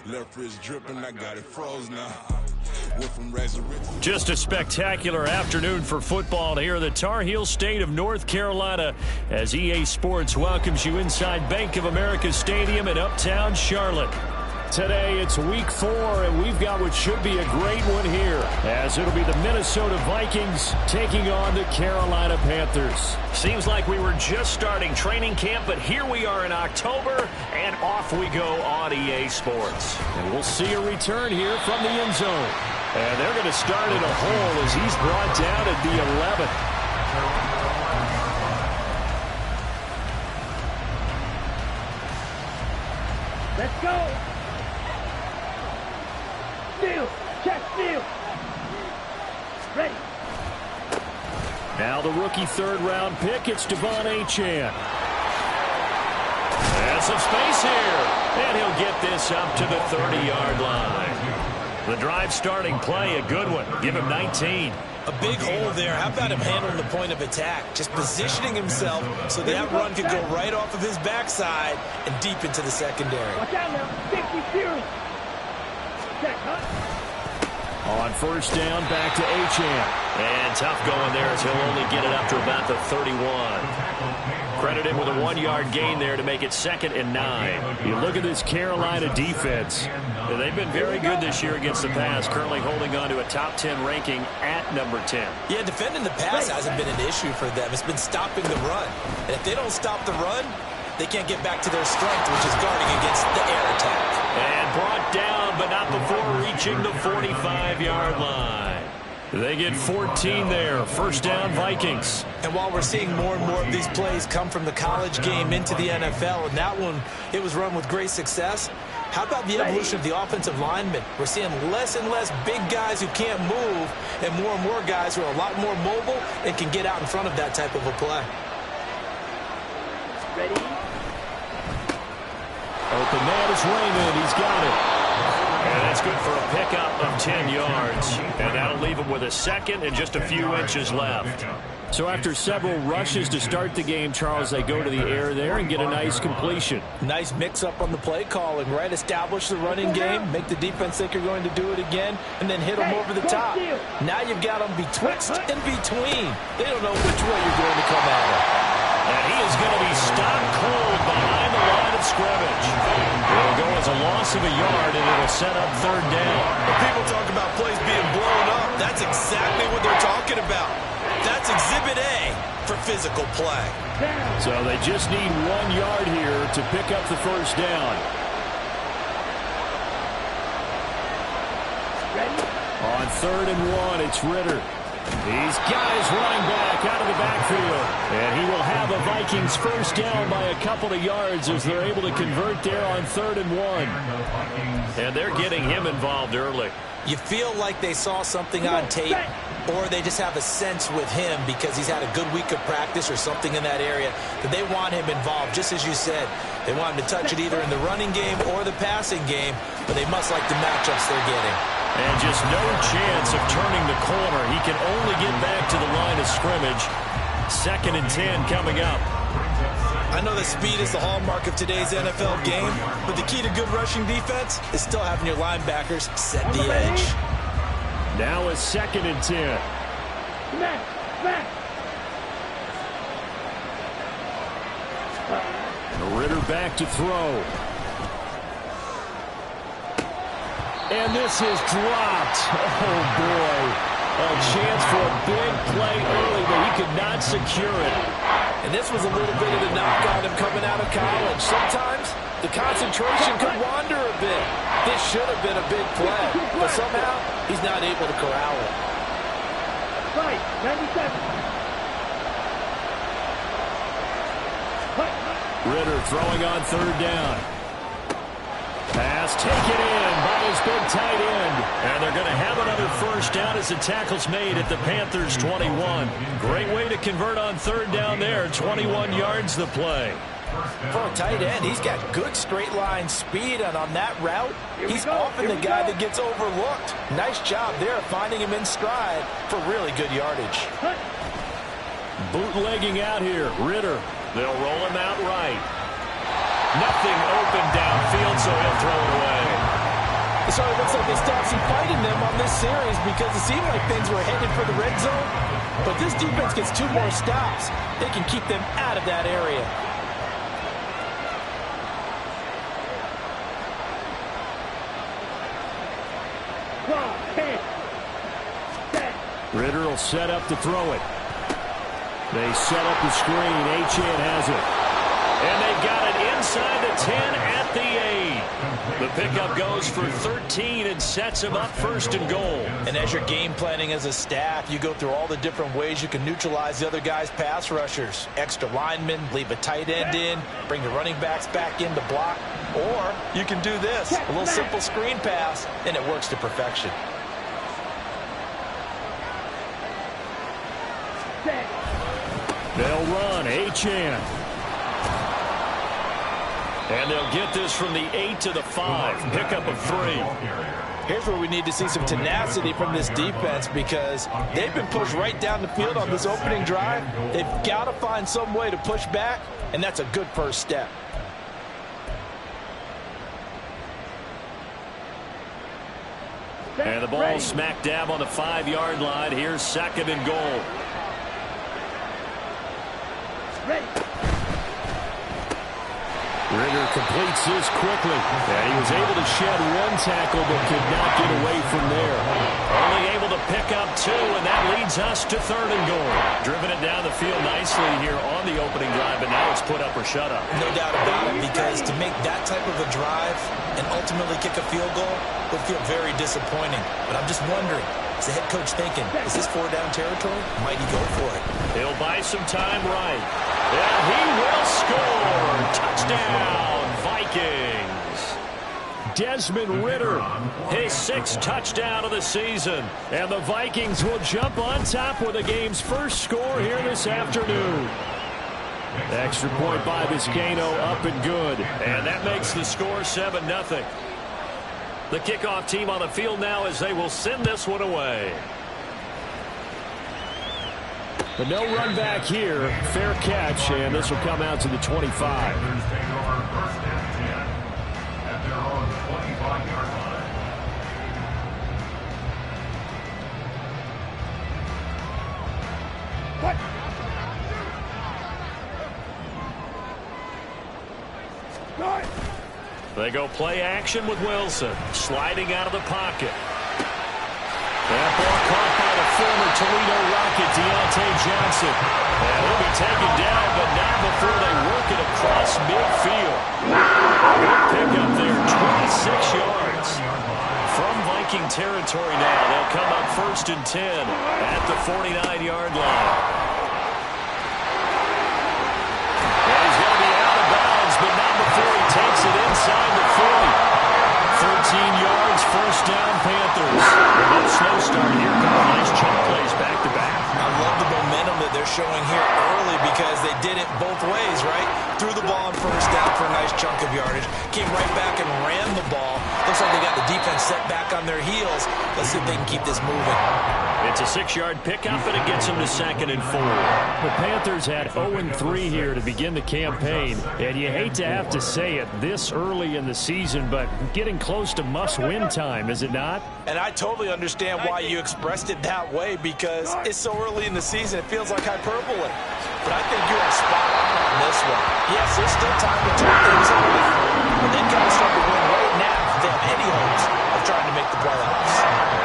Left wrist dripping, I got it froze now. Went from rags to riches. Just a spectacular afternoon for football here in the Tar Heel state of North Carolina as EA Sports welcomes you inside Bank of America Stadium in Uptown Charlotte. Today it's week 4, and we've got what should be a great one here, as it'll be the Minnesota Vikings taking on the Carolina Panthers. Seems like we were just starting training camp, but here we are in October, and off we go on EA Sports. And we'll see a return here from the end zone. And they're going to start in a hole as he's brought down at the 11. Let's go. Steal. Check steal. Ready. Now the rookie third-round pick, it's Devon Achane. And some space here. And he'll get this up to the 30-yard line. The drive starting play, a good one. Give him 19. A big hole there. How about him handling the point of attack? Just positioning himself so that run could go right off of his backside and deep into the secondary. Watch out now. 60 serious. Check, huh? On first down, back to Achane. And tough going there as he'll only get it up to about the 31. Credited with a 1-yard gain there to make it 2nd and 9. You look at this Carolina defense. They've been very good this year against the pass, currently holding on to a top 10 ranking at number 10. Yeah, defending the pass hasn't been an issue for them. It's been stopping the run. And if they don't stop the run, they can't get back to their strength, which is guarding against the air attack. And brought down, but not before reaching the 45-yard line. They get 14 there. First down, Vikings. And while we're seeing more and more of these plays come from the college game into the NFL, and that one, it was run with great success, how about the evolution of the offensive linemen? We're seeing less and less big guys who can't move and more guys who are a lot more mobile and can get out in front of that type of a play. Ready? Open man is Raymond. He's got it. And that's good for a pickup of 10 yards. And that'll leave him with a second and just a few inches left. So after several rushes to start the game, Charles, they go to the air there and get a nice completion. Nice mix-up on the play calling, right? Establish the running game, make the defense think you're going to do it again, and then hit them over the top. Now you've got them betwixt and between. They don't know which way you're going to come at them. And he is going to be stopped cold behind the line of scrimmage. It'll go as a loss of a yard, and it'll set up third down. When people talk about plays being blown up, that's exactly what they're talking about. That's Exhibit A for physical play. So they just need 1 yard here to pick up the first down. On 3rd and 1, it's Ritter. He's got his running back out of the backfield. And he will have a Vikings first down by a couple of yards as they're able to convert there on 3rd and 1. And they're getting him involved early. You feel like they saw something on tape, or they just have a sense with him because he's had a good week of practice or something in that area that they want him involved, just as you said. They want him to touch it either in the running game or the passing game, but they must like the matchups they're getting. And just no chance of turning the corner. He can only get back to the line of scrimmage. 2nd and 10 coming up. I know that speed is the hallmark of today's NFL game, but the key to good rushing defense is still having your linebackers set the edge. Now a 2nd and 10. Ritter back to throw. And this is dropped. Oh, boy. A chance for a big play early, but he could not secure it. And this was a little bit of the knock on him coming out of college. Sometimes the concentration could wander a bit. This should have been a big play, but somehow he's not able to corral it. Right, 97. Ritter throwing on 3rd down. Pass taken in by his big tight end. And they're going to have another first down as the tackle's made at the Panthers' 21. Great way to convert on 3rd down there. 21 yards the play. For a tight end, he's got good straight line speed, and on that route, he's often the guy that gets overlooked. Nice job there finding him in stride for really good yardage. Bootlegging out here, Ritter. They'll roll him out right. Nothing open downfield, so he'll throw it away. So it looks like they stopped some fighting them on this series because it seemed like things were headed for the red zone. But this defense gets 2 more stops. They can keep them out of that area. Ritter will set up to throw it. They set up the screen. Achane has it. And they got it inside the 10 at the 8. The pickup goes for 13 and sets him up 1st and goal. And as you're game planning as a staff, you go through all the different ways you can neutralize the other guy's pass rushers. Extra linemen, leave a tight end in, bring the running backs back in to block. Or you can do this, a little simple screen pass, and it works to perfection. They'll run. Achane. And they'll get this from the 8 to the 5. Pickup of 3. Here's where we need to see some tenacity from this defense because they've been pushed right down the field on this opening drive. They've got to find some way to push back, and that's a good first step. And the ball smack dab on the 5-yard line. Here's 2nd and goal. Ritter completes this quickly. And he was able to shed 1 tackle but could not get away from there. Only able to pick up 2, and that leads us to 3rd and goal. Driven it down the field nicely here on the opening drive, but now it's put up or shut up. No doubt about it, because to make that type of a drive and ultimately kick a field goal would feel very disappointing. But I'm just wondering, is the head coach thinking, is this 4-down territory? Might he go for it? He'll buy some time right. And he will score. Touchdown, Vikings. Desmond Ritter, his 6th touchdown of the season. And the Vikings will jump on top with the game's first score here this afternoon. Extra point by Vizcaino, up and good. And that makes the score 7-0. The kickoff team on the field now as they will send this one away. But no run back here. Fair catch, and this will come out to the 25. They go play action with Wilson. Sliding out of the pocket. That ball caught by the former Toledo Rocket, Deontay Johnson. And he'll be taken down, but not before they work it across midfield. Good pickup there, 26 yards. From Viking territory now, they'll come up 1st and 10 at the 49-yard line. And he's going to be out of bounds, but not before he takes it inside the 40. 13 yards, 1st down, Panthers. With a slow start here, couple nice chunk plays back-to-back. I love the momentum that they're showing here early because they did it both ways, right? Threw the ball on 1st down for a nice chunk of yardage. Came right back and ran the ball. Looks like they got the defense set back on their heels. Let's see if they can keep this moving. It's a 6-yard pickup, and it gets them to 2nd and 4. The Panthers had 0-3 here to begin the campaign, and you hate to have to say it this early in the season, but getting close to must-win time, is it not? And I totally understand why you expressed it that way because it's so early in the season, it feels like hyperbole. But I think you are spot on this one. Yes, there's still time to turn things around, but they've got to start to win right now if they have any hopes of trying to make the playoffs.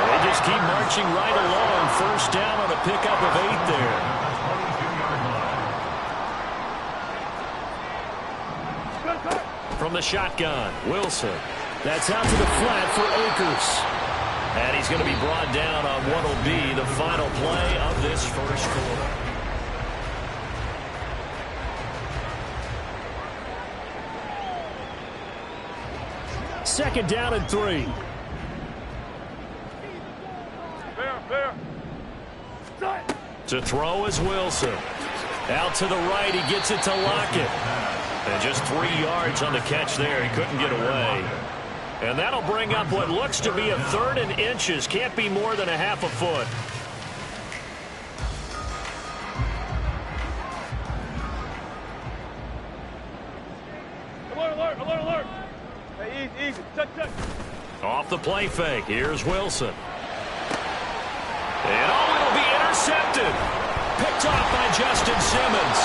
They just keep marching right along. 1st down on a pickup of 8 there. From the shotgun, Wilson. That's out to the flat for Akers. And he's going to be brought down on what will be the final play of this first quarter. Second down and 3. To throw is Wilson. Out to the right, he gets it to Lockett. And just 3 yards on the catch there. He couldn't get away. And that'll bring up what looks to be a 3rd and inches. Can't be more than a half a foot. Alert, alert, alert, alert. Hey, easy, easy. Touch, touch. Off the play fake, here's Wilson. And it'll be intercepted. Picked off by Justin Simmons.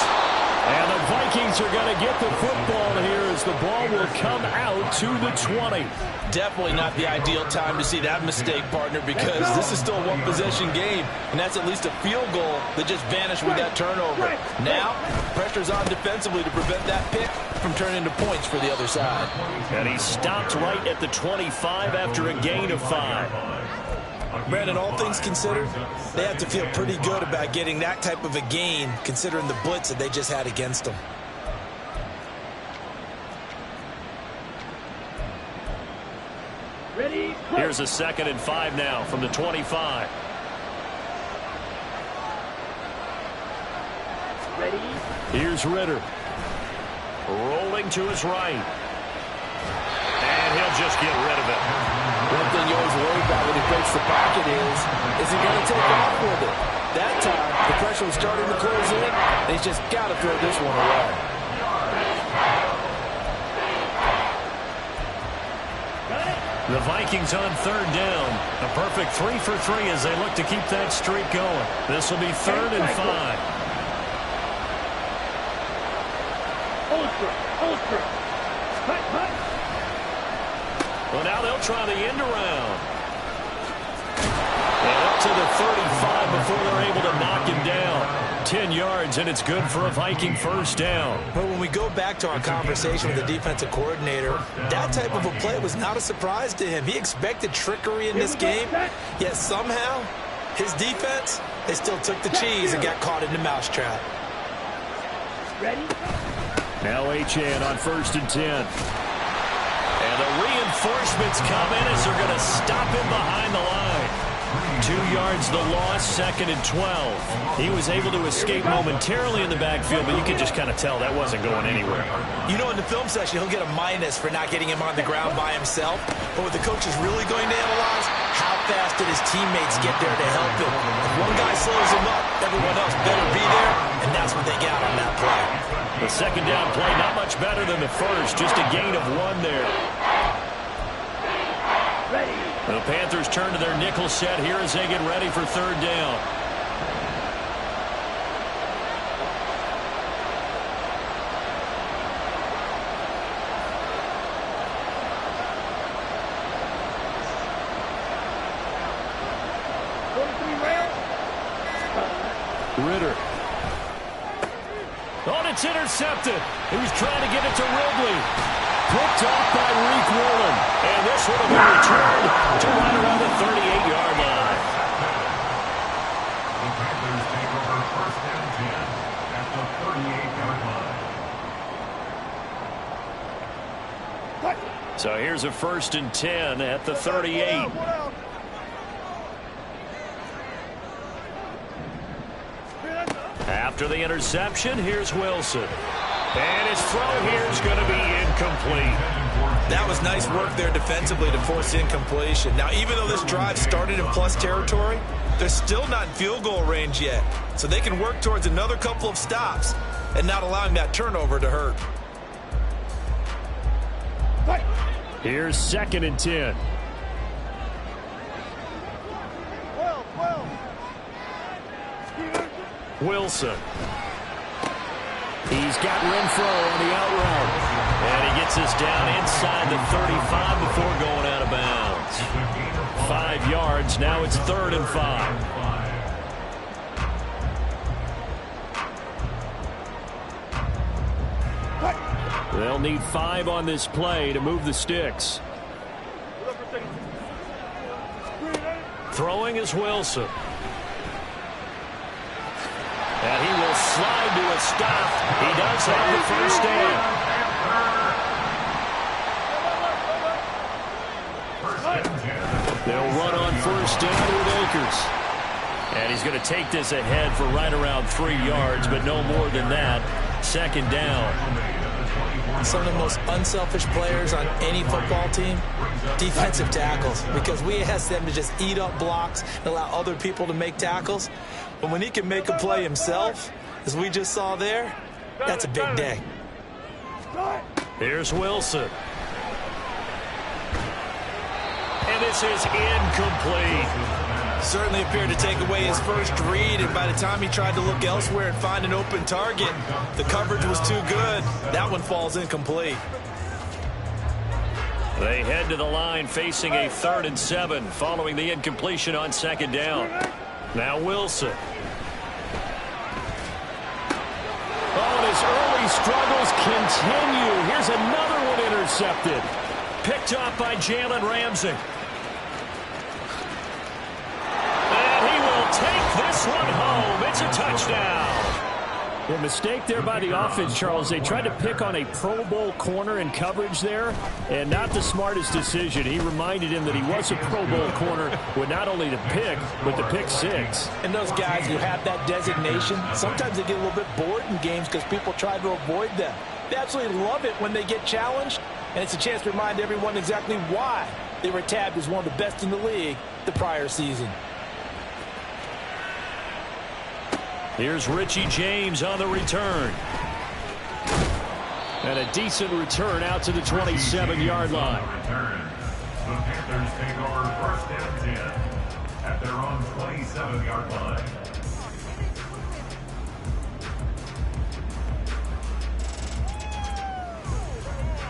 And the Vikings are going to get the football here as the ball will come out to the 20. Definitely not the ideal time to see that mistake, partner, because this is still a one-possession game, and that's at least a field goal that just vanished with that turnover. Now, pressure's on defensively to prevent that pick from turning into points for the other side. And he stopped right at the 25 after a gain of 5. Brandon, all things considered, they have to feel pretty good about getting that type of a gain, considering the blitz that they just had against them. Ready? Here's a 2nd and 5 now from the 25. Ready? Here's Ritter. Rolling to his right. And he'll just get rid of it. One thing you always worry about when he breaks the pocket is he going to take off with it? That time, the pressure was starting to close in, and he's just got to throw this one away. The Vikings on 3rd down. A perfect 3 for 3 as they look to keep that streak going. This will be 3rd and 5. Ultra. Hut. Well, now they'll try the end around. And up to the 35 before they're able to knock him down. 10 yards, and it's good for a Viking 1st down. But when we go back to our conversation with the defensive coordinator, that type of a play was not a surprise to him. He expected trickery in this game, yet somehow his defense, they still took the cheese and got caught in the mousetrap. Ready? Now Achane on 1st and 10. And the reinforcements come in as they're going to stop him behind the line. 2 yards the loss, 2nd and 12. He was able to escape momentarily in the backfield, but you could just kind of tell that wasn't going anywhere. You know, in the film session, he'll get a minus for not getting him on the ground by himself. But what the coach is really going to analyze, how fast did his teammates get there to help him? If one guy slows him up, everyone else better be there, and that's what they got on that play. The 2nd down play, not much better than the first, just a gain of 1 there. Ready? The Panthers turn to their nickel set here as they get ready for 3rd down. Ritter. Oh, it's intercepted. He was trying to get it to Ridley. Picked off by Reek Woolen. And this one will be returned to right around the 38-yard line. The Panthers take over 1st and 10 at the 38-yard line. So here's a 1st and 10 at the 38. After the interception, here's Wilson. And his throw here is going to be incomplete. That was nice work there defensively to force incompletion. Now, even though this drive started in plus territory, they're still not in field goal range yet. So they can work towards another couple of stops and not allowing that turnover to hurt. Here's 2nd and 10. Wilson. He's got Renfro on the out route. And he gets us down inside the 35 before going out of bounds. 5 yards. Now it's 3rd and 5. They'll need 5 on this play to move the sticks. Throwing is Wilson. And he will slide to a stop. He does have the 1st down. They'll run on 1st down with Akers. And he's going to take this ahead for right around 3 yards, but no more than that. 2nd down. Some of the most unselfish players on any football team, defensive tackles, because we ask them to just eat up blocks and allow other people to make tackles. But when he can make a play himself, as we just saw there, that's a big day. Here's Wilson. This is incomplete. Certainly appeared to take away his first read, and by the time he tried to look elsewhere and find an open target, the coverage was too good. That one falls incomplete. They head to the line facing a 3rd and 7 following the incompletion on 2nd down. Now Wilson. Oh, and his early struggles continue. Here's another one intercepted. Picked off by Jalen Ramsey. And he will take this one home. It's a touchdown. The mistake there by the offense, Charles. They tried to pick on a Pro Bowl corner in coverage there, and not the smartest decision. He reminded him that he was a Pro Bowl corner with not only the pick, but the pick 6. And those guys who have that designation, sometimes they get a little bit bored in games because people try to avoid them. They absolutely love it when they get challenged, and it's a chance to remind everyone exactly why they were tabbed as one of the best in the league the prior season. Here's Richie James on the return. And a decent return out to the 27-yard line. The Panthers take over 1st and 10 at their own 27-yard line.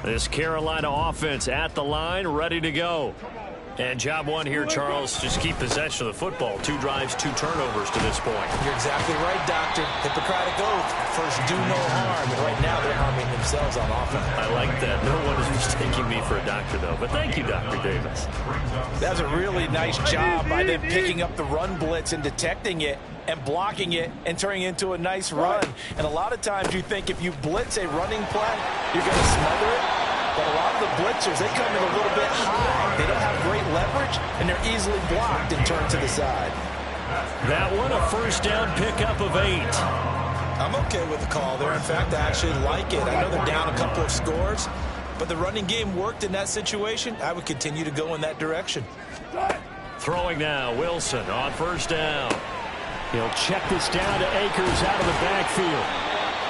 This Carolina offense at the line, ready to go. And job one here, Charles, just keep possession of the football. 2 drives, 2 turnovers to this point. You're exactly right, Doctor. Hippocratic oath. First, do no harm. And right now, they're harming themselves on offense. I like that. No one is mistaking me for a doctor, though. But thank you, Dr. Davis. That was a really nice job by them picking up the run blitz and detecting it and blocking it and turning it into a nice run. And a lot of times you think if you blitz a running play, you're going to smother it. But a lot of the blitzers, they come in a little bit high. They don't have great leverage, and they're easily blocked and turned to the side. That one, a 1st down pickup of 8. I'm okay with the call there. In fact, I actually like it. I know they're down a couple of scores, but the running game worked in that situation. I would continue to go in that direction. Throwing now, Wilson on 1st down. He'll check this down to Akers out of the backfield.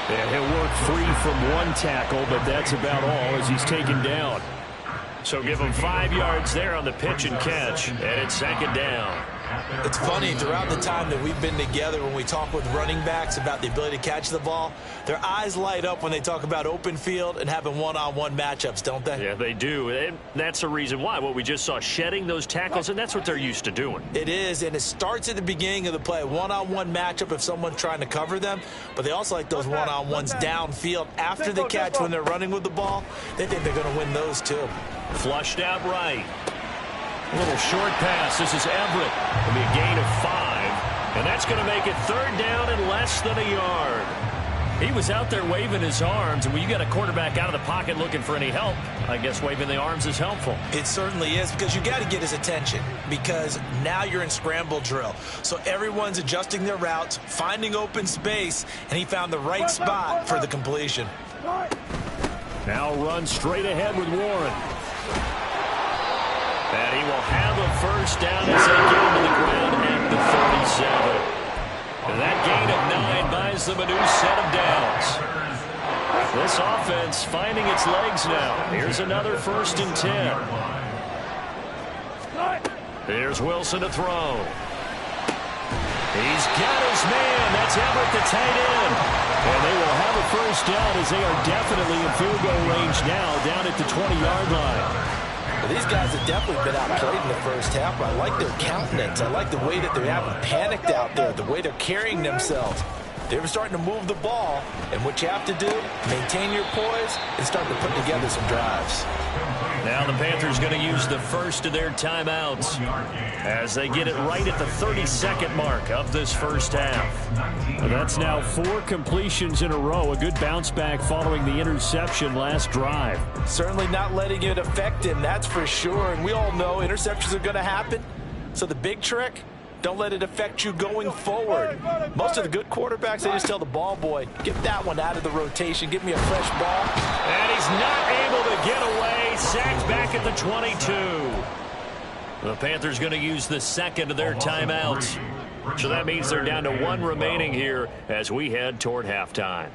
And he'll work free from 1 tackle, but that's about all as he's taken down. So give him 5 yards there on the pitch and catch, and it's 2nd down. It's funny, throughout the time that we've been together, when we talk with running backs about the ability to catch the ball, their eyes light up when they talk about open field and having one-on-one matchups, don't they? Yeah, they do. And that's the reason why. What we just saw, shedding those tackles, and that's what they're used to doing. It is, and it starts at the beginning of the play. One-on-one matchup if someone's trying to cover them, but they also like those one-on-ones downfield after the catch when they're running with the ball. They think they're going to win those too. Flushed out right. A little short pass. This is Everett. It'll be a gain of 5. And that's going to make it 3rd down and less than a yard. He was out there waving his arms, and when you got a quarterback out of the pocket looking for any help, I guess waving the arms is helpful. It certainly is, because you got to get his attention, because now you're in scramble drill. So everyone's adjusting their routes, finding open space, and he found the right spot for the completion. Now run straight ahead with Warren. And he will have a 1st down as they get him to the ground at the 37. And that gain of 9 buys them a new set of downs. This offense finding its legs now. Here's another 1st and 10. Here's Wilson to throw. He's got his man. That's Everett, the tight end. And they will have a 1st down as they are definitely in field goal range now down at the 20-yard line. Well, these guys have definitely been outplayed in the first half, but I like their countenance. I like the way that they haven't panicked out there, the way they're carrying themselves. They're starting to move the ball, and what you have to do, maintain your poise and start to put together some drives. Now the Panthers going to use the first of their timeouts as they get it right at the 32nd mark of this first half. Well, that's now 4 completions in a row. A good bounce back following the interception last drive. Certainly not letting it affect him, that's for sure. And we all know interceptions are going to happen. So the big trick, don't let it affect you going forward. Most of the good quarterbacks, they just tell the ball boy, get that one out of the rotation, give me a fresh ball. And he's not able to get away. Sacked back at the 22. The Panthers going to use the 2nd of their timeouts. So that means they're down to 1 remaining here as we head toward halftime.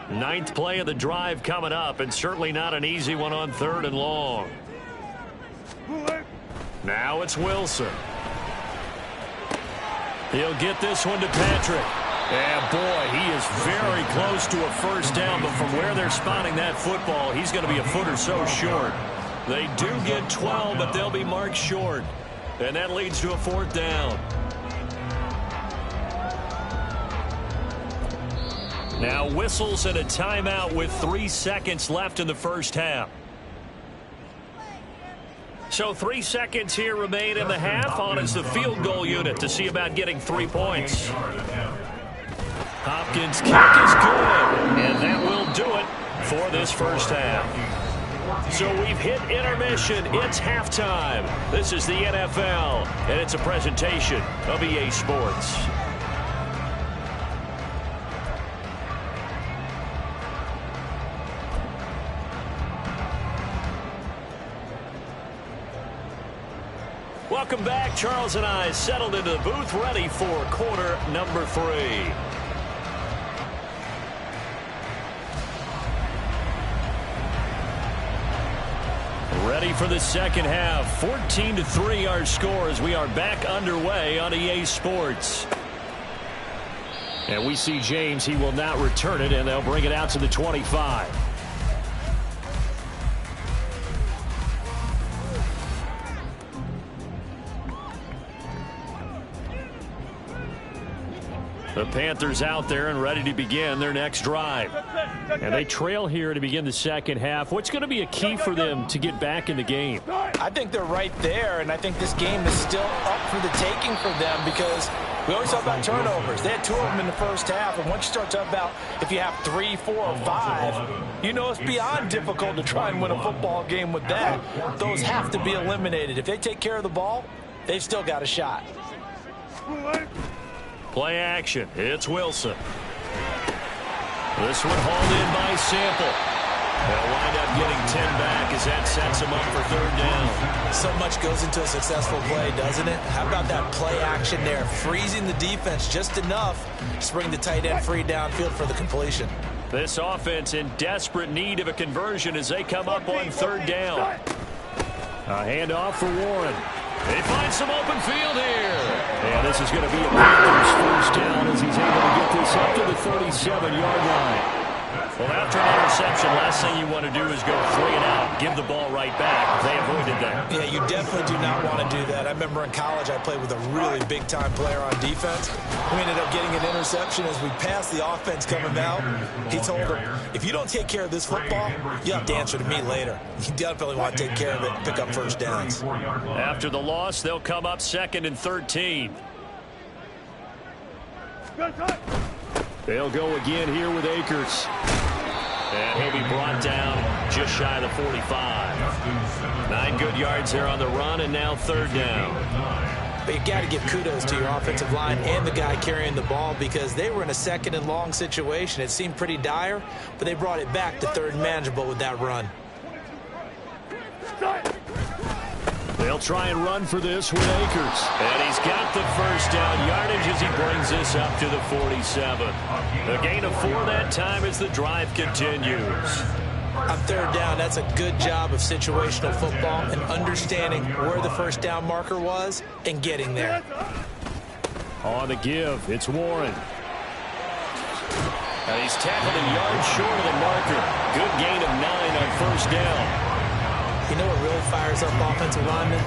9th play of the drive coming up, and certainly not an easy one on 3rd and long. Now it's Wilson. He'll get this one to Patrick. And boy, he is very close to a first down, but from where they're spotting that football, he's going to be a foot or so short. They do get 12, but they'll be marked short. And that leads to a fourth down. Now whistles and a timeout with 3 seconds left in the first half. So 3 seconds here remain in the half. On is the field goal unit to see about getting 3 points. Hopkins' kick is good, and that will do it for this first half. So we've hit intermission. It's halftime. This is the NFL, and it's a presentation of EA Sports. Welcome back. Charles and I settled into the booth, ready for quarter number 3. Ready for the second half. 14-3 our score as we are back underway on EA Sports. And we see James. He will not return it, and they'll bring it out to the 25. The Panthers out there and ready to begin their next drive. And they trail here to begin the second half. What's going to be a key for them to get back in the game? I think they're right there, and I think this game is still up for the taking for them because we always talk about turnovers. They had 2 of them in the first half, and once you start talking about if you have 3, 4, or 5, you know it's beyond difficult to try and win a football game with that. Those have to be eliminated. If they take care of the ball, they've still got a shot. Play action. It's Wilson. This one hauled in by Sample. They'll wind up getting 10 back as that sets them up for third down. So much goes into a successful play, doesn't it? How about that play action there? Freezing the defense just enough to bring the tight end free downfield for the completion. This offense in desperate need of a conversion as they come up on third down. A handoff for Warren. They find some open field here. And this is going to be a Panthers first down as he's able to get this up to the 37-yard line. Well, after an interception, last thing you want to do is go 3 and out, give the ball right back. They avoided that. Yeah, you definitely do not want to do that. I remember in college I played with a really big-time player on defense. We ended up getting an interception as we passed the offense coming out. He told him, if you don't take care of this football, you have to answer to me later. You definitely want to take care of it and pick up first downs. After the loss, they'll come up 2nd and 13. They'll go again here with Akers. And he'll be brought down just shy of the 45. 9 good yards there on the run, and now third down. But you've got to give kudos to your offensive line and the guy carrying the ball because they were in a 2nd and long situation. It seemed pretty dire, but they brought it back to 3rd and manageable with that run. They'll try and run for this with Akers. And he's got the first down yardage as he brings this up to the 47. A gain of 4 that time as the drive continues. On third down, that's a good job of situational football and understanding where the first down marker was and getting there. On the give, it's Warren. And he's tackled a yard short of the marker. Good gain of 9 on first down. You know what really fires up offensive linemen?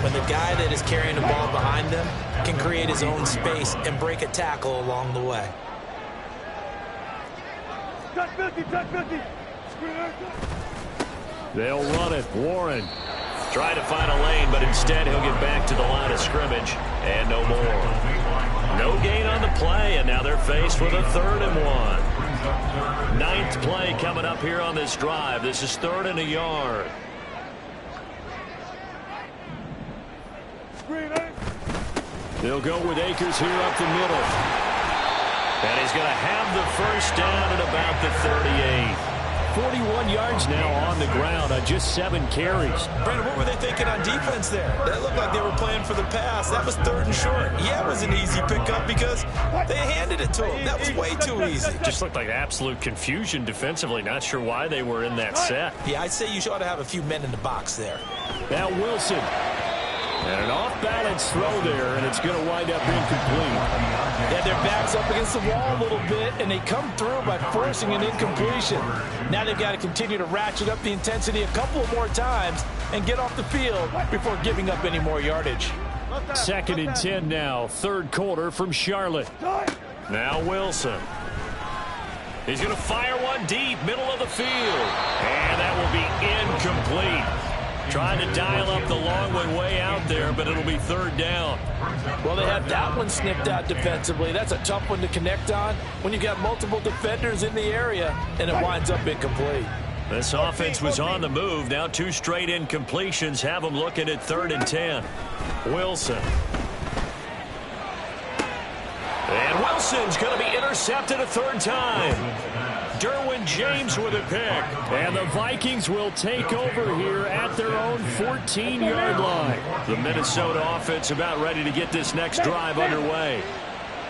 When the guy that is carrying the ball behind them can create his own space and break a tackle along the way. They'll run it. Warren trying to find a lane, but instead he'll get back to the line of scrimmage and no more. No gain on the play, and now they're faced with a 3rd and 1. 9th play coming up here on this drive. This is 3rd and a yard. They'll go with Akers here up the middle. And he's going to have the first down at about the 38. 41 yards now on the ground on just 7 carries. Brandon, what were they thinking on defense there? That looked like they were playing for the pass. That was 3rd and short. Yeah, it was an easy pickup because they handed it to him. That was way too easy. Just looked like absolute confusion defensively. Not sure why they were in that set. Yeah, I'd say you ought to have a few men in the box there. Now Wilson. And an off-balance throw there, and it's going to wind up incomplete. Yeah, their back's up against the wall a little bit, and they come through by forcing an incompletion. Now they've got to continue to ratchet up the intensity a couple more times and get off the field before giving up any more yardage. 2nd and 10 now, 3rd quarter from Charlotte. Now Wilson. He's going to fire one deep, middle of the field. And that will be incomplete. Trying to dial up the long one way out there, but it'll be 3rd down. Well, they have that one snipped out defensively. That's a tough one to connect on when you've got multiple defenders in the area, and it winds up incomplete. This offense was on the move. Now 2 straight incompletions have them looking at 3rd and 10. Wilson. And Wilson's going to be intercepted a 3rd time. Derwin James with a pick. And the Vikings will take over here at their own 14-yard line. The Minnesota offense about ready to get this next drive underway.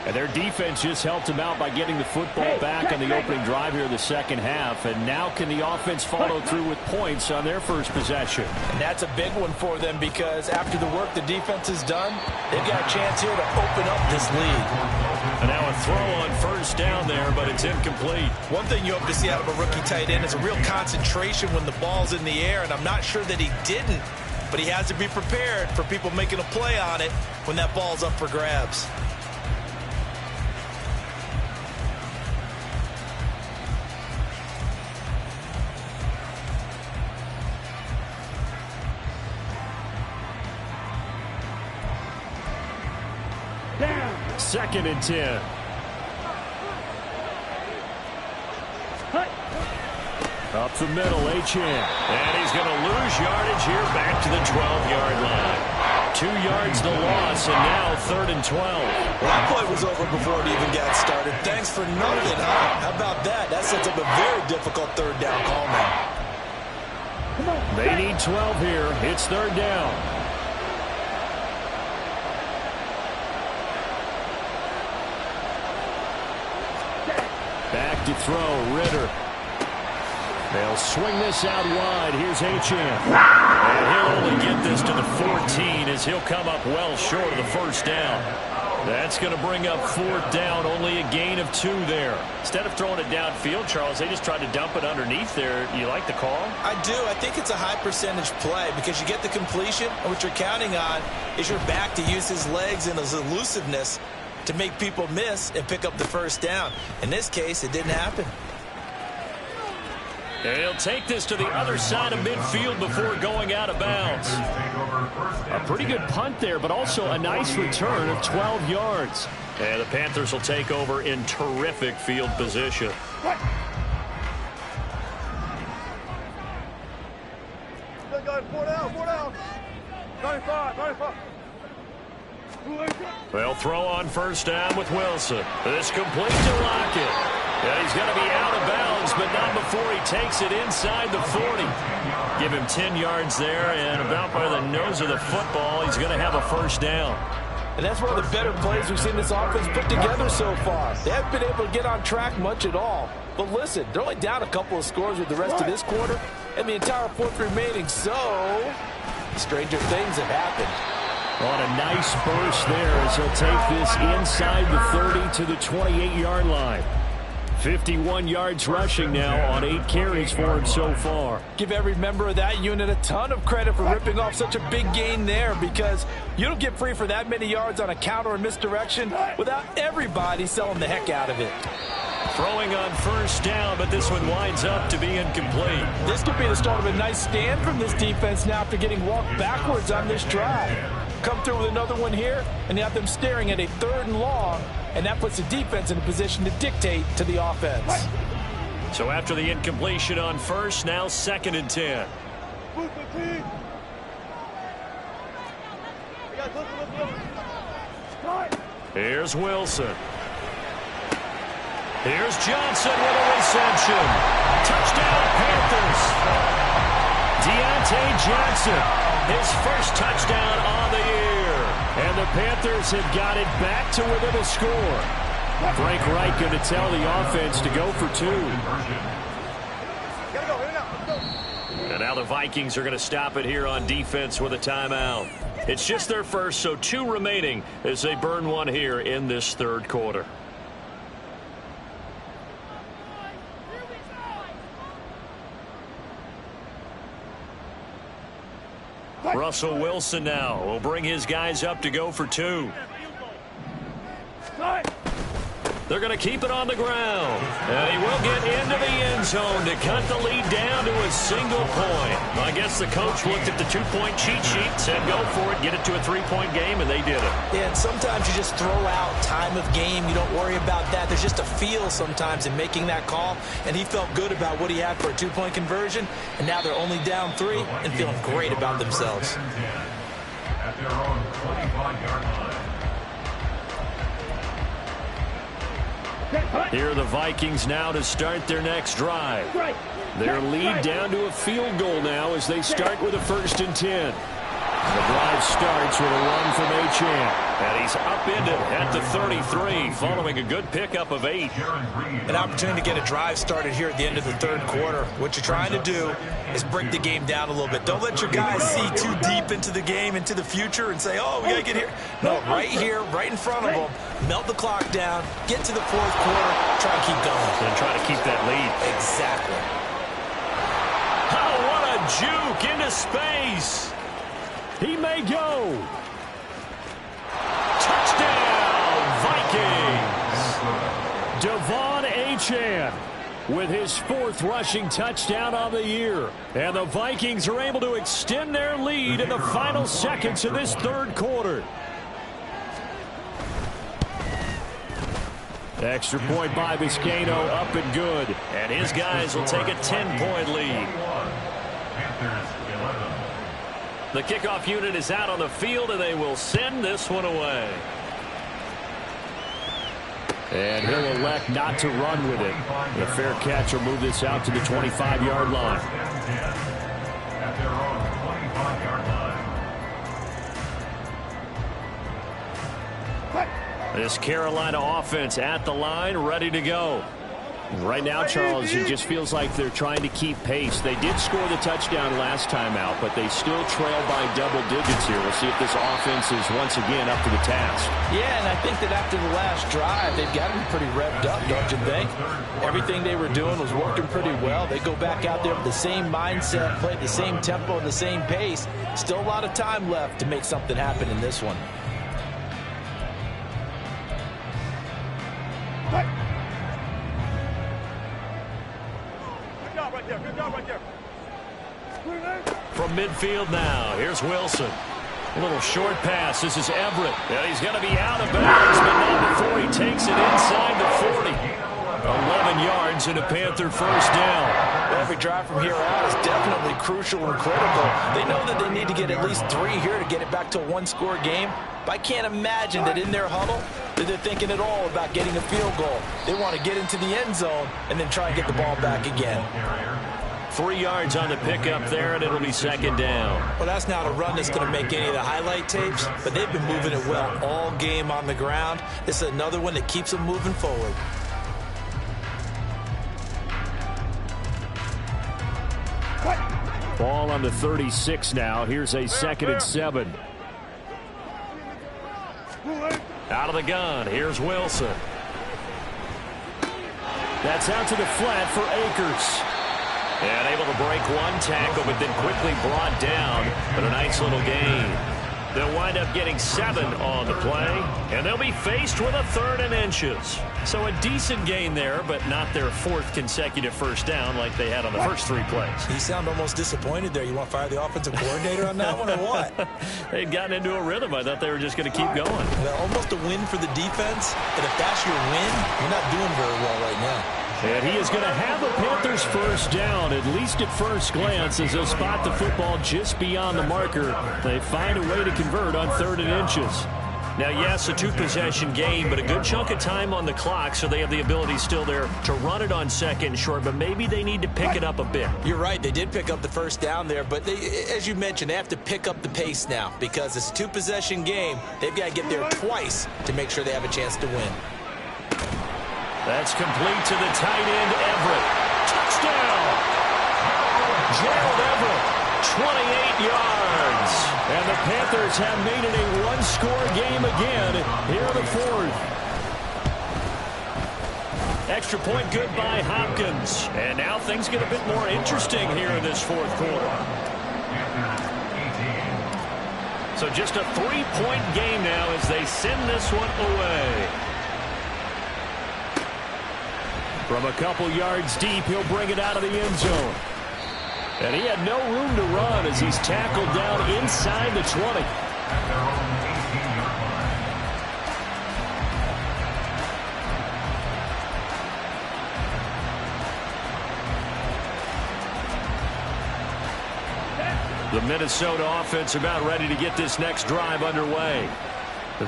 And their defense just helped them out by getting the football back on the opening drive here in the 2nd half. And now can the offense follow through with points on their first possession? And that's a big one for them because after the work the defense has done, they've got a chance here to open up this lead. And now a throw on 1st down there, but it's incomplete. One thing you hope to see out of a rookie tight end is a real concentration when the ball's in the air, and I'm not sure that he didn't, but he has to be prepared for people making a play on it when that ball's up for grabs. Down. 2nd and 10. Up the middle, Achane. And he's going to lose yardage here back to the 12-yard line. 2 yards the loss, and now 3rd and 12. Well, that play was over before it even got started. Thanks for nothing, huh? How about that? That sets up a very difficult 3rd down call now. They need 12 here. It's 3rd down. Back to throw, Ritter. They'll swing this out wide. Here's Achane. And he'll only get this to the 14 as he'll come up well short of the 1st down. That's going to bring up 4th down, only a gain of 2 there. Instead of throwing it downfield, Charles, they just tried to dump it underneath there. You like the call? I do. I think it's a high percentage play because you get the completion, and what you're counting on is your back to use his legs and his elusiveness to make people miss and pick up the 1st down. In this case, it didn't happen. And he'll take this to the other side of midfield before going out of bounds. A pretty good punt there, but also a nice return of 12 yards. And the Panthers will take over in terrific field position. Still going 4 down. 95. They'll throw on 1st down with Wilson. This complete to Lockett. Yeah, he's going to be out of bounds, but not before he takes it inside the 40. Give him 10 yards there, and about by the nose of the football, he's going to have a 1st down. And that's one of the better plays we've seen this offense put together so far. They haven't been able to get on track much at all. But listen, they're only down a couple of scores with the rest of this quarter, and the entire 4th remaining, so stranger things have happened. On a nice burst there as he'll take this inside the 30 to the 28-yard line. 51 yards rushing now on 8 carries for him so far. Give every member of that unit a ton of credit for ripping off such a big gain there because you don't get free for that many yards on a counter or misdirection without everybody selling the heck out of it. Throwing on 1st down, but this one winds up to be incomplete. This could be the start of a nice stand from this defense now after getting walked backwards on this drive. Come through with another one here, and you have them staring at a 3rd and long, and that puts the defense in a position to dictate to the offense. So after the incompletion on 1st, now 2nd and 10. Here's Wilson. Here's Johnson with a reception. Touchdown, Panthers. Deontay Johnson, his first touchdown on the year. And the Panthers have got it back to within a score. Frank Reich going to tell the offense to go for 2. And now the Vikings are going to stop it here on defense with a timeout. It's just their first, so 2 remaining as they burn one here in this third quarter. Russell Wilson now will bring his guys up to go for 2. They're going to keep it on the ground. And he will get into the end zone to cut the lead down to a single point. I guess the coach looked at the 2-point cheat sheet, said go for it, get it to a 3-point game, and they did it. Yeah, and sometimes you just throw out time of game. You don't worry about that. There's just a feel sometimes in making that call, and he felt good about what he had for a 2-point conversion, and now they're only down 3 and feeling great about themselves. At their own 25-yard line. Here are the Vikings now to start their next drive. Their lead down to a field goal now as they start with a 1st and 10. The drive starts with a run from Achane. And he's upended at the 33 following a good pickup of 8. An opportunity to get a drive started here at the end of the third quarter. What you're trying to do is break the game down a little bit. Don't let your guys see too deep into the game, into the future, and say, oh, we got to get here. No, right here, right in front of them, melt the clock down, get to the fourth quarter, try to keep going. And try to keep that lead. Exactly. Oh, what a juke into space. He may go. Touchdown, Vikings. Devon Achane with his 4th rushing touchdown on the year. And the Vikings are able to extend their lead in the final seconds of this third quarter. Extra point by Vizcaino, up and good. And his guys will take a 10-point lead. The kickoff unit is out on the field, and they will send this one away. And he'll elect not to run with it. The fair catch will move this out to the 25-yard line. At their own 25-yard line. This Carolina offense at the line, ready to go. Right now, Charles, it just feels like they're trying to keep pace. They did score the touchdown last time out, but they still trail by double digits here. We'll see if this offense is once again up to the task. Yeah, and I think that after the last drive, they've got to be pretty revved up, don't you think? Everything they were doing was working pretty well. They go back out there with the same mindset, play at the same tempo, and the same pace. Still a lot of time left to make something happen in this one. From midfield now, here's Wilson. A little short pass. This is Everett. And he's going to be out of bounds, but not before he takes it inside the 40. 11 yards and a Panther first down. Every drive from here out is definitely crucial and critical. They know that they need to get at least 3 here to get it back to a one-score game. But I can't imagine that in their huddle that they're thinking at all about getting a field goal. They want to get into the end zone and then try and get the ball back again. 3 yards on the pickup there, and it'll be second down. Well, that's not a run that's going to make any of the highlight tapes, but they've been moving it well all game on the ground. This is another one that keeps them moving forward. Ball on the 36 now. Here's a 2nd and 7. Out of the gun. Here's Wilson. That's out to the flat for Akers. And able to break one tackle, but then quickly brought down. But a nice little gain. They'll wind up getting 7 on the play, and they'll be faced with a 3rd and inches. So a decent gain there, but not their 4th consecutive first down like they had on the first 3 plays. You sound almost disappointed there. You want to fire the offensive coordinator on that one or what? They'd gotten into a rhythm. I thought they were just going to keep going. Well, almost a win for the defense, but if that's your win, you're not doing very well right now. And he is going to have the Panthers first down, at least at first glance, as they'll spot the football just beyond the marker. They find a way to convert on 3rd and inches. Now, yes, a two-possession game, but a good chunk of time on the clock, so they have the ability still there to run it on second and short, but maybe they need to pick it up a bit. You're right. They did pick up the first down there, but as you mentioned, they have to pick up the pace now because it's a two-possession game. They've got to get there twice to make sure they have a chance to win. That's complete to the tight end, Everett. Touchdown! Gerald Everett, 28 yards. And the Panthers have made it a one-score game again here in the fourth. Extra point good by Hopkins. And now things get a bit more interesting here in this fourth quarter. So just a 3-point game now as they send this one away. From a couple yards deep, he'll bring it out of the end zone. And he had no room to run as he's tackled down inside the 20. The Minnesota offense about ready to get this next drive underway.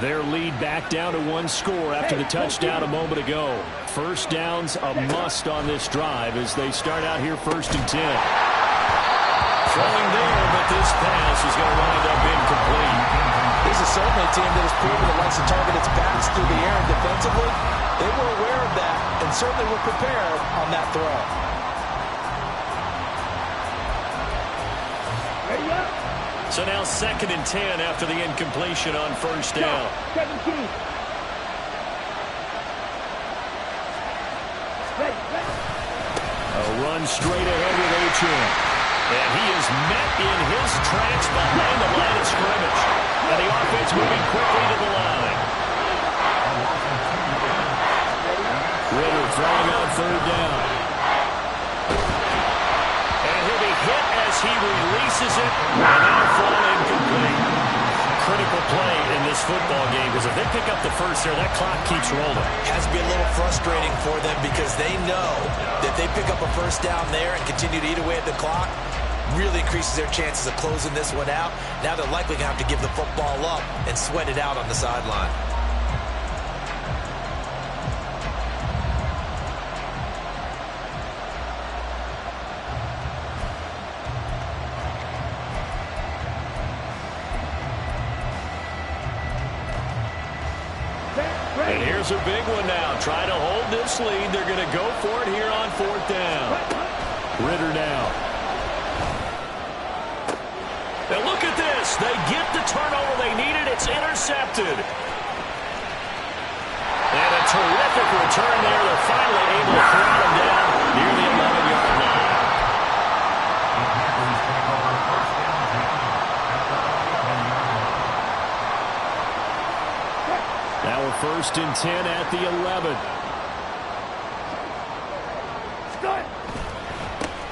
Their lead back down to one score after the touchdown a moment ago. First down's a must on this drive as they start out here 1st and 10. Throwing there, but this pass is going to wind up incomplete. This is certainly a team that has proven it likes to target its backs through the air, and defensively, they were aware of that and certainly were prepared on that throw. So now 2nd and 10 after the incompletion on first down. 17. A run straight ahead with Achane. And he is met in his tracks behind the line of scrimmage. And the offense moving quickly to the line. Ridder throwing on 3rd down. And he'll be hit as he releases it. And now fall incomplete. Critical play in this football game because if they pick up the first there, that clock keeps rolling. Has to be a little frustrating for them because they know that they pick up a first down there and continue to eat away at the clock, really increases their chances of closing this one out. Now they're likely going to have to give the football up and sweat it out on the sideline. And here's a big one now. Try to hold this lead. They're going to go for it here on 4th down. Ridder now. And look at this. They get the turnover they needed. It's intercepted. And a terrific return there. They're finally able to throw him down near the 11-yard line. Now we're 1st and 10 at the 11.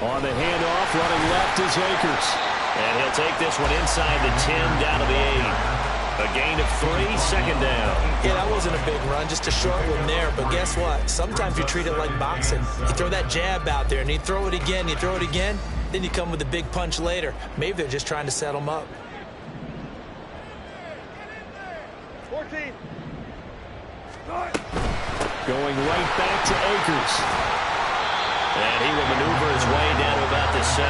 On the handoff, running left is Akers. And he'll take this one inside the 10, down to the 8. A gain of 3, 2nd down. Yeah, that wasn't a big run, just a short one there. But guess what? Sometimes you treat it like boxing. You throw that jab out there, and you throw it again, then you come with a big punch later. Maybe they're just trying to set them up. 14. Going right back to Akers. And he will maneuver his way down to about the 7.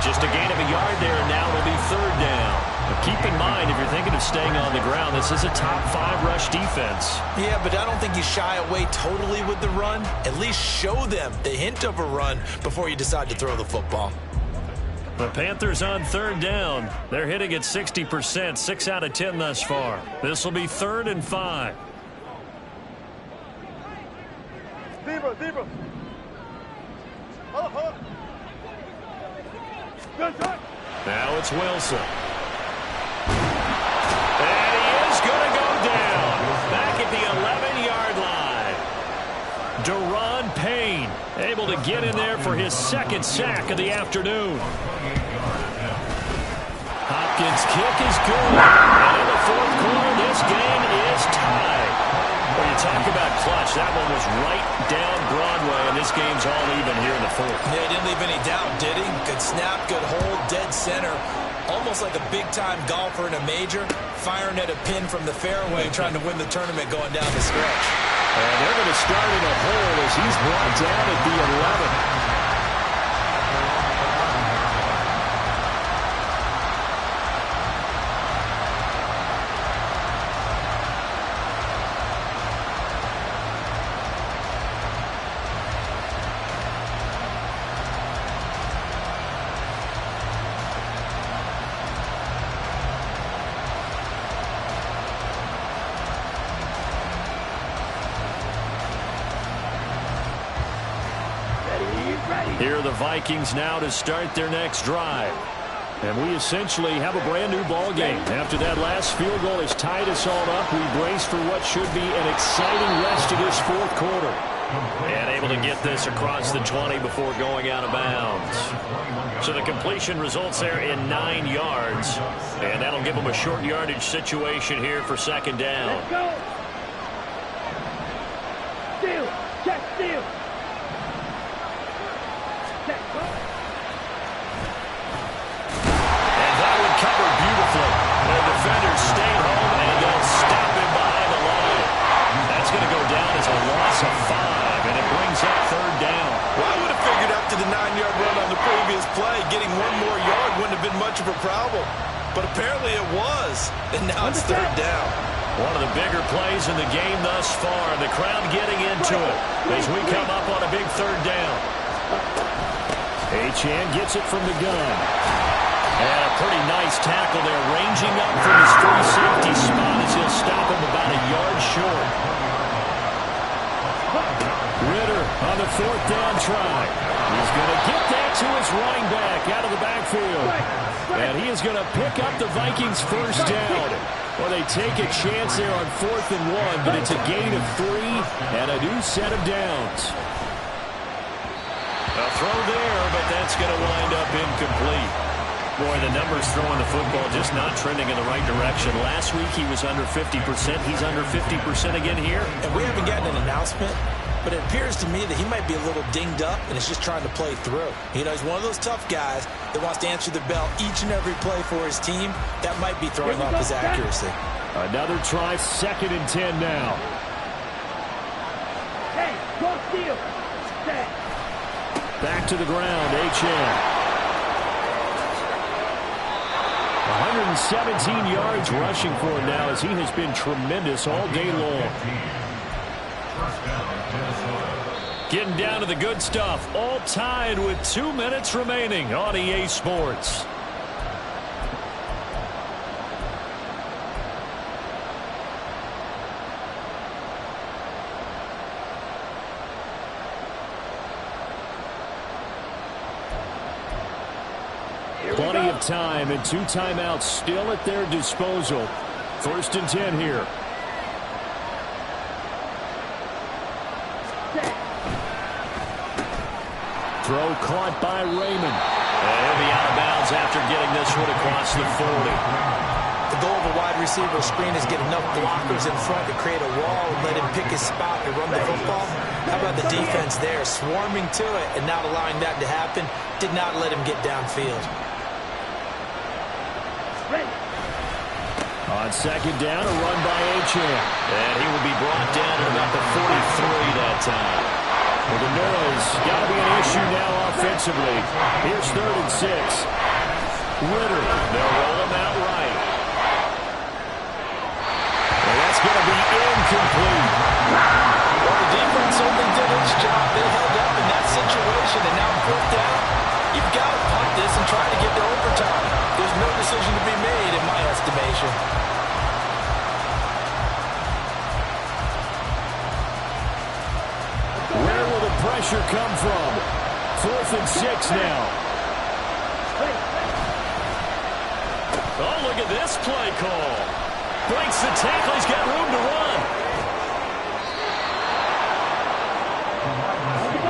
Just a gain of a yard there, and now it'll be 3rd down. But keep in mind, if you're thinking of staying on the ground, this is a top 5 rush defense. Yeah, but I don't think you shy away totally with the run. At least show them the hint of a run before you decide to throw the football. The Panthers on 3rd down. They're hitting at 60%, 6 out of 10 thus far. This will be 3rd and 5. Zebra. Now it's Wilson. And he is going to go down. Back at the 11-yard line. Daron Payne able to get in there for his 2nd sack of the afternoon. Hopkins' kick is good. And in the 4th quarter, this game is tied. When you talk about clutch, that one was right down Broadway, and this game's all even here in the 4th. Yeah, he didn't leave any doubt, did he? Good snap, good hold, dead center. Almost like a big-time golfer in a major, firing at a pin from the fairway, trying to win the tournament going down the stretch. And they're going to start in a hole as he's brought down at the 11th. Here are the Vikings now to start their next drive. And we essentially have a brand new ball game. After that last field goal has tied us all up, we brace for what should be an exciting rest of this fourth quarter. And able to get this across the 20 before going out of bounds. So the completion results there in 9 yards. And that'll give them a short yardage situation here for second down. Let's go. Steal. Check steal. Defenders stayed home, and they'll stop him behind the line. That's going to go down as a loss of 5, and it brings up third down. Well, I would have figured up to the 9-yard run on the previous play. Getting one more yard wouldn't have been much of a problem. But apparently it was, and now it's third down. One of the bigger plays in the game thus far. The crowd getting into it as we come up on a big third down. Achane gets it from the gun. And a pretty nice tackle there, ranging up from his free safety spot as he'll stop him about a yard short. Ritter on the fourth down try. He's going to get that to his running back out of the backfield. And he is going to pick up the Vikings' first down. Well, they take a chance there on 4th and 1, but it's a gain of 3 and a new set of downs. A throw there, but that's going to wind up incomplete. Boy, the numbers throwing the football just not trending in the right direction. Last week he was under 50%. He's under 50% again here. And we haven't gotten an announcement, but it appears to me that he might be a little dinged up and is just trying to play through. You know, he's one of those tough guys that wants to answer the bell each and every play for his team. That might be throwing off his accuracy. Another try, 2nd and 10 now. Hey, go steal. Stay. Back to the ground, Achane. 117 yards rushing for him now as he has been tremendous all day long. Getting down to the good stuff, all tied with 2 minutes remaining on EA Sports. Plenty of time and 2 timeouts still at their disposal. 1st and 10 here. Throw caught by Raymond. And he'll be out of bounds after getting this one across the 40. The goal of a wide receiver screen is get enough blockers in front to create a wall and let him pick his spot to run the football. How about the defense there, swarming to it and not allowing that to happen? Did not let him get downfield. On 2nd down, a run by Achane. And he will be brought down at about the 43 that time. Well, the noise got to be an issue now offensively. Here's 3rd and 6. Ritter, they'll roll him out right. And that's going to be incomplete. Well, the defense only did its job. They held up in that situation, and now 4th down. You've got to punt this and try to get to overtime. There's no decision to be made, in my estimation. Where will the pressure come from? 4th and 6 now. Oh, look at this play call. Breaks the tackle. He's got room to run.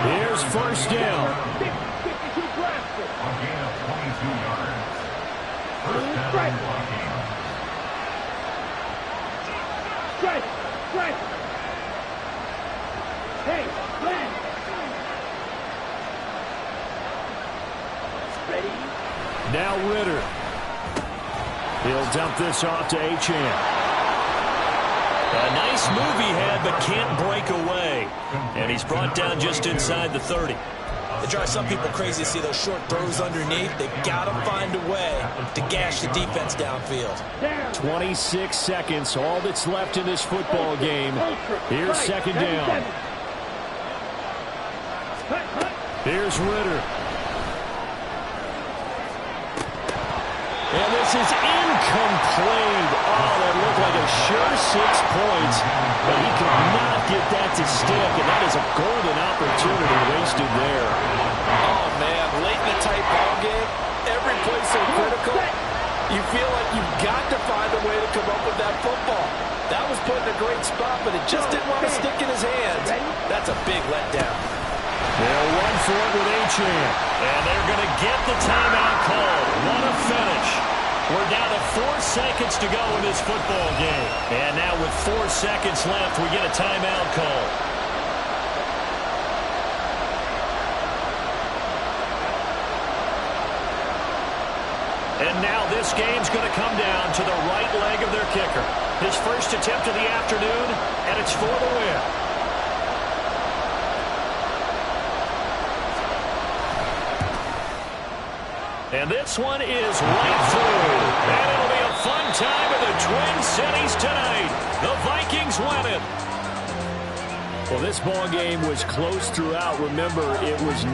Here's 1st down. A gain of 22 yards. 1st down blocking. Strike. Strike. Hey, plan. Ready? Now Ritter. He'll dump this off to Achane. A nice move he had, but can't break away. And he's brought down just inside the 30. It drives some people crazy to see those short throws underneath. They've got to find a way to gash the defense downfield. 26 seconds, all that's left in this football game. Here's second down. Here's Ritter. And this is incomplete. Oh, that looked like a sure 6 points. But he could not get that to stick, and that is a golden opportunity wasted there. Oh, man, late in a tight ball game, every play so critical, you feel like you've got to find a way to come up with that football. That was put in a great spot, but it just didn't want to stick in his hands. That's a big letdown. They'll run for it with Achane. And they're going to get the timeout call. What a finish. We're down to 4 seconds to go in this football game. And now with 4 seconds left, we get a timeout call. And now this game's going to come down to the right leg of their kicker. His first attempt of the afternoon, and it's for the win. And this one is right through. And it'll be a fun time in the Twin Cities tonight. The Vikings win it. Well, this ball game was close throughout. Remember, it was